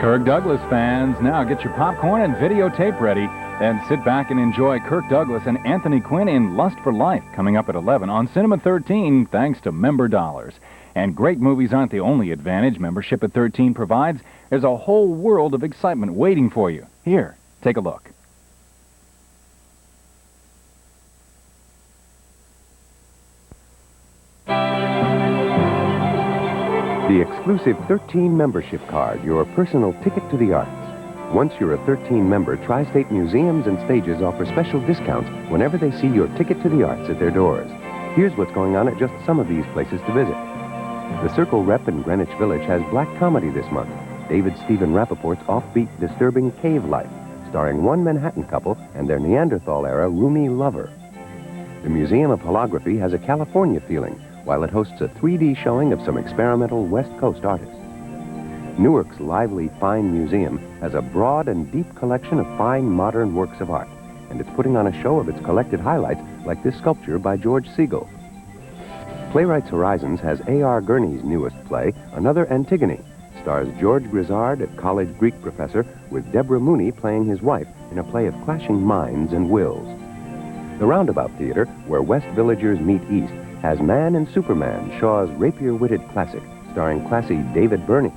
Kirk Douglas fans, now get your popcorn and videotape ready and sit back and enjoy Kirk Douglas and Anthony Quinn in Lust for Life, coming up at 11 on Cinema 13, thanks to Member Dollars. And great movies aren't the only advantage membership at 13 provides. There's a whole world of excitement waiting for you. Here, take a look. The exclusive 13 membership card, your personal ticket to the arts. Once you're a 13 member, Tri-State Museums and Stages offer special discounts whenever they see your ticket to the arts at their doors. Here's what's going on at just some of these places to visit. The Circle Rep in Greenwich Village has black comedy this month. David Stephen Rappaport's offbeat, disturbing Cave Life, starring one Manhattan couple and their Neanderthal-era roomy lover. The Museum of Holography has a California feeling, while it hosts a 3D showing of some experimental West Coast artists. Newark's lively Fine Museum has a broad and deep collection of fine modern works of art, and it's putting on a show of its collected highlights like this sculpture by George Siegel. Playwrights Horizons has A.R. Gurney's newest play, Another Antigone, stars George Grizzard, a college Greek professor, with Deborah Mooney playing his wife in a play of clashing minds and wills. The Roundabout Theater, where West Villagers meet East, has Man and Superman, Shaw's rapier-witted classic, starring classy David Burney.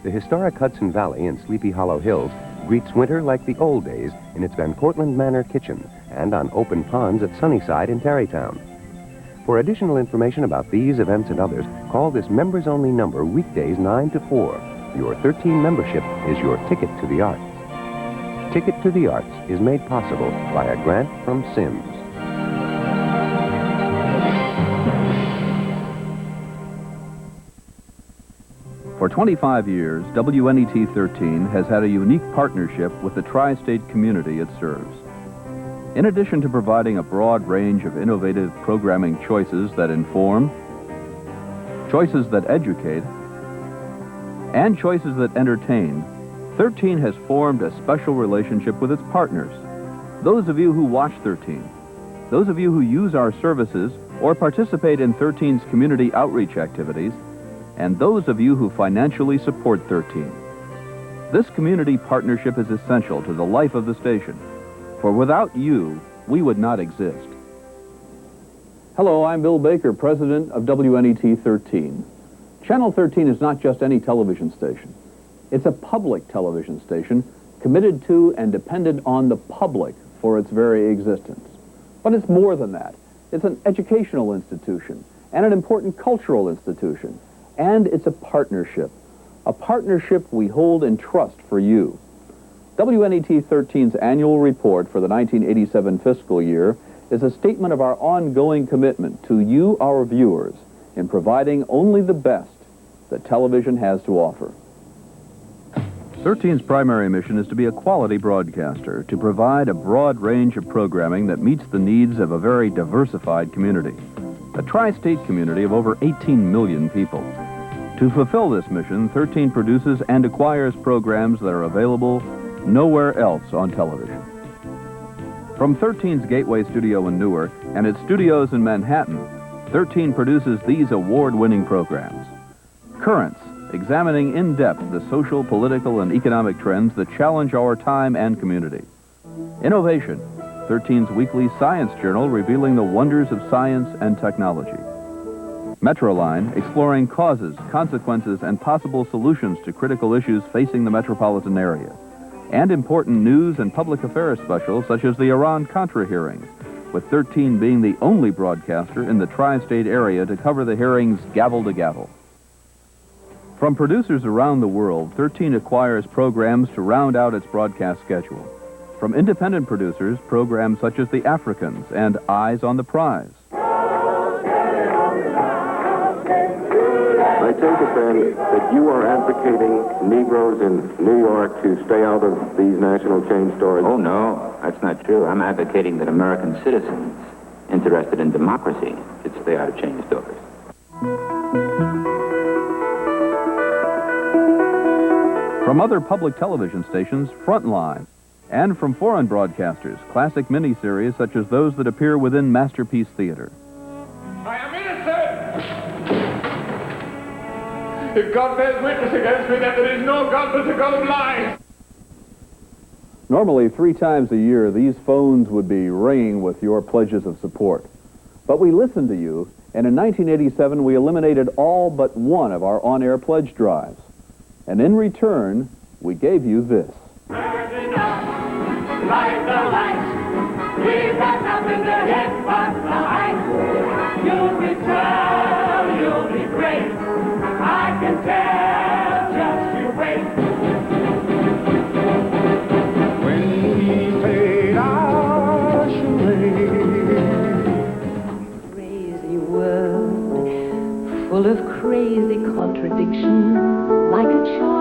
The historic Hudson Valley in Sleepy Hollow Hills greets winter like the old days in its Van Cortlandt Manor kitchen and on open ponds at Sunnyside in Tarrytown. For additional information about these events and others, call this members-only number weekdays 9 to 4. Your 13 membership is your ticket to the arts. Ticket to the Arts is made possible by a grant from Sims. For 25 years, WNET 13 has had a unique partnership with the tri-state community it serves. In addition to providing a broad range of innovative programming choices that inform, choices that educate, and choices that entertain, 13 has formed a special relationship with its partners. Those of you who watch 13, those of you who use our services or participate in 13's community outreach activities, and those of you who financially support 13. This community partnership is essential to the life of the station, for without you, we would not exist. Hello, I'm Bill Baker, president of WNET 13. Channel 13 is not just any television station. It's a public television station committed to and dependent on the public for its very existence. But it's more than that. It's an educational institution and an important cultural institution. And it's a partnership we hold in trust for you. WNET 13's annual report for the 1987 fiscal year is a statement of our ongoing commitment to you, our viewers, in providing only the best that television has to offer. 13's primary mission is to be a quality broadcaster, to provide a broad range of programming that meets the needs of a very diversified community, a tri-state community of over 18 million people. To fulfill this mission, 13 produces and acquires programs that are available nowhere else on television. From 13's Gateway Studio in Newark and its studios in Manhattan, 13 produces these award-winning programs. Currents, examining in depth the social, political, and economic trends that challenge our time and community. Innovation, 13's weekly science journal revealing the wonders of science and technology. Metroline, exploring causes, consequences, and possible solutions to critical issues facing the metropolitan area. And important news and public affairs specials such as the Iran-Contra hearings, with 13 being the only broadcaster in the tri-state area to cover the hearings gavel to gavel. From producers around the world, 13 acquires programs to round out its broadcast schedule. From independent producers, programs such as The Africans and Eyes on the Prize. I take it then that you are advocating Negroes in New York to stay out of these national chain stores? Oh, no, that's not true. I'm advocating that American citizens interested in democracy should stay out of chain stores. From other public television stations, Frontline. And from foreign broadcasters, classic miniseries such as those that appear within Masterpiece Theater. I am innocent! If God bears witness against me that there is no God but to go blind. Normally, 3 times a year, these phones would be ringing with your pledges of support. But we listened to you, and in 1987, we eliminated all but one of our on-air pledge drives. And in return, we gave you this. Burning up like the lights. We've got nothing to hit but the heights. You'll return, you'll be great. I can tell, just you wait. When we played our charade. Crazy world, full of crazy contradiction, like a child.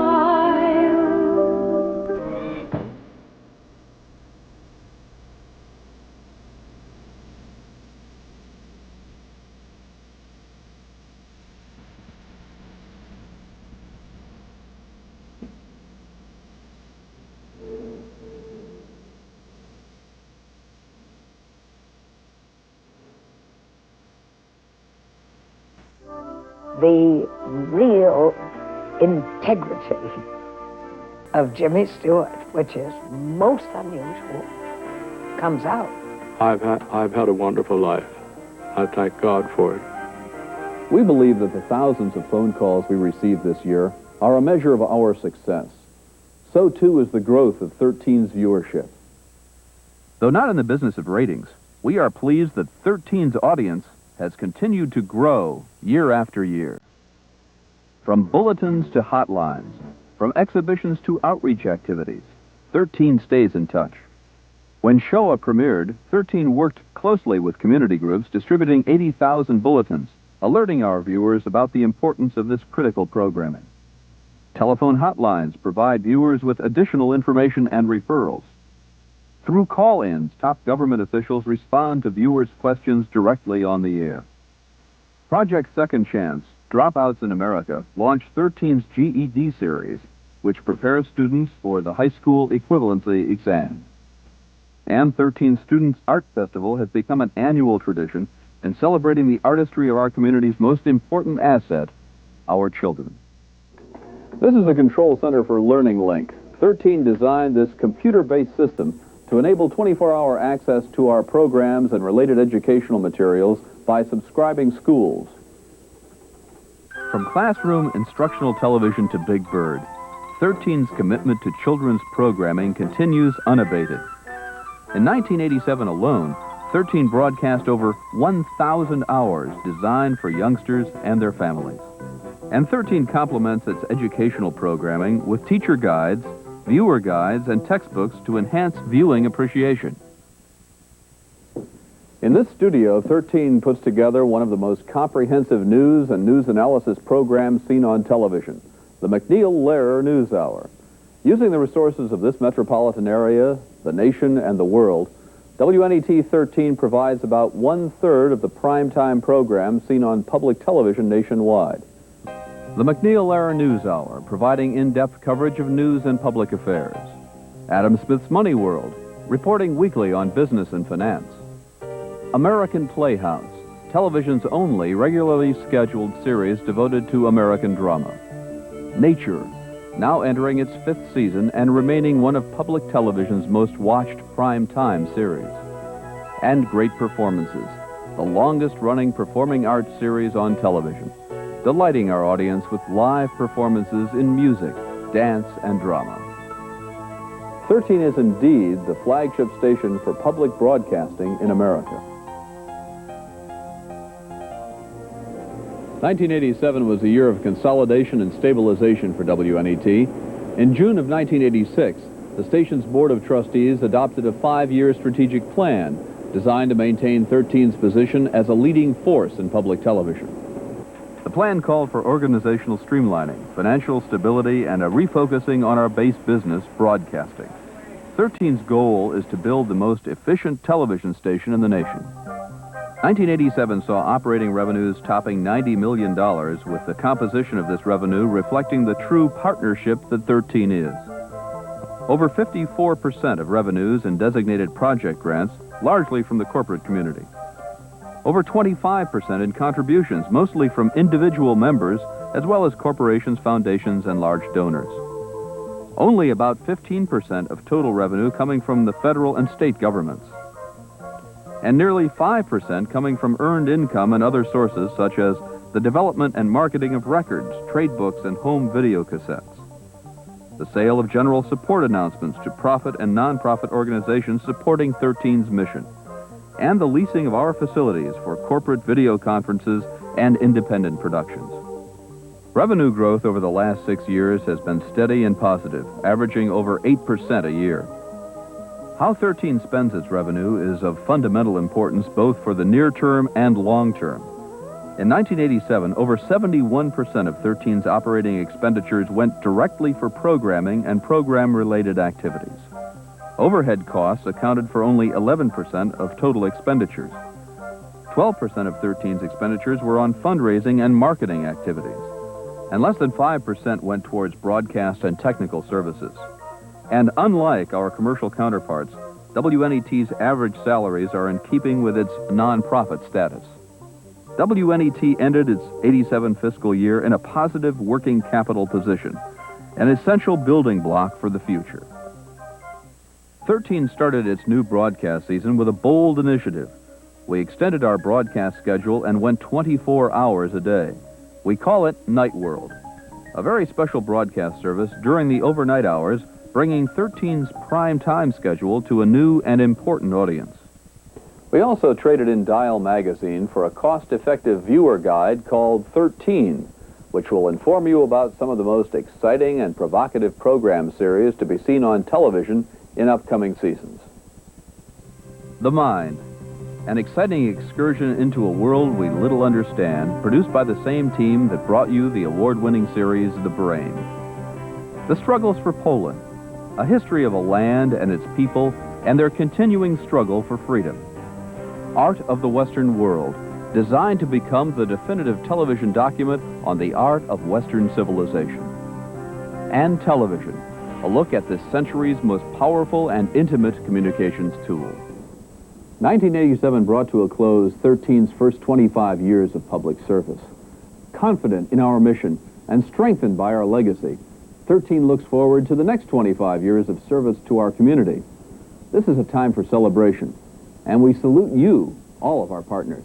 The real integrity of Jimmy Stewart, which is most unusual, comes out. I've had a wonderful life. I thank God for it. We believe that the thousands of phone calls we received this year are a measure of our success. So too is the growth of 13's viewership. Though not in the business of ratings, we are pleased that 13's audience has continued to grow year after year. From bulletins to hotlines, from exhibitions to outreach activities, 13 stays in touch. When Shoah premiered, 13 worked closely with community groups distributing 80,000 bulletins, alerting our viewers about the importance of this critical programming. Telephone hotlines provide viewers with additional information and referrals. Through call-ins, top government officials respond to viewers' questions directly on the air. Project Second Chance, Dropouts in America, launched 13's GED series, which prepares students for the high school equivalency exam. And 13 Students Art Festival has become an annual tradition in celebrating the artistry of our community's most important asset, our children. This is the Control Center for Learning Link. 13 designed this computer-based system to enable 24-hour access to our programs and related educational materials by subscribing schools. From classroom instructional television to Big Bird, 13's commitment to children's programming continues unabated. In 1987 alone, 13 broadcast over 1,000 hours designed for youngsters and their families. And 13 complements its educational programming with teacher guides, viewer guides, and textbooks to enhance viewing appreciation. In this studio, 13 puts together one of the most comprehensive news and news analysis programs seen on television, the McNeil-Lehrer News Hour. Using the resources of this metropolitan area, the nation, and the world, WNET 13 provides about 1/3 of the primetime program seen on public television nationwide. The McNeil-Lehrer News Hour, providing in-depth coverage of news and public affairs. Adam Smith's Money World, reporting weekly on business and finance. American Playhouse, television's only regularly scheduled series devoted to American drama. Nature, now entering its 5th season and remaining one of public television's most watched prime-time series. And Great Performances, the longest-running performing arts series on television, delighting our audience with live performances in music, dance, and drama. 13 is indeed the flagship station for public broadcasting in America. 1987 was a year of consolidation and stabilization for WNET. In June of 1986, the station's Board of Trustees adopted a 5-year strategic plan designed to maintain 13's position as a leading force in public television. The plan called for organizational streamlining, financial stability, and a refocusing on our base business, broadcasting. 13's goal is to build the most efficient television station in the nation. 1987 saw operating revenues topping $90 million, with the composition of this revenue reflecting the true partnership that 13 is. Over 54% of revenues in designated project grants, largely from the corporate community. Over 25% in contributions, mostly from individual members as well as corporations, foundations, and large donors. Only about 15% of total revenue coming from the federal and state governments, and nearly 5% coming from earned income and other sources such as the development and marketing of records, trade books, and home video cassettes, the sale of general support announcements to profit and nonprofit organizations supporting 13's mission, and the leasing of our facilities for corporate video conferences and independent productions. Revenue growth over the last 6 years has been steady and positive, averaging over 8% a year. How 13 spends its revenue is of fundamental importance both for the near term and long term. In 1987, over 71% of 13's operating expenditures went directly for programming and program-related activities. Overhead costs accounted for only 11% of total expenditures. 12% of 13's expenditures were on fundraising and marketing activities, and less than 5% went towards broadcast and technical services. And unlike our commercial counterparts, WNET's average salaries are in keeping with its nonprofit status. WNET ended its 87 fiscal year in a positive working capital position, an essential building block for the future. 13 started its new broadcast season with a bold initiative. We extended our broadcast schedule and went 24 hours a day. We call it Night World, a very special broadcast service during the overnight hours, bringing 13's prime time schedule to a new and important audience. We also traded in Dial magazine for a cost-effective viewer guide called 13, which will inform you about some of the most exciting and provocative program series to be seen on television in upcoming seasons. The Mind, an exciting excursion into a world we little understand, produced by the same team that brought you the award-winning series The Brain. The Struggles for Poland, a history of a land and its people and their continuing struggle for freedom. Art of the Western World, designed to become the definitive television document on the art of Western civilization. And Television, a look at this century's most powerful and intimate communications tool. 1987 brought to a close 13's first 25 years of public service. Confident in our mission and strengthened by our legacy, 13 looks forward to the next 25 years of service to our community. This is a time for celebration, and we salute you, all of our partners.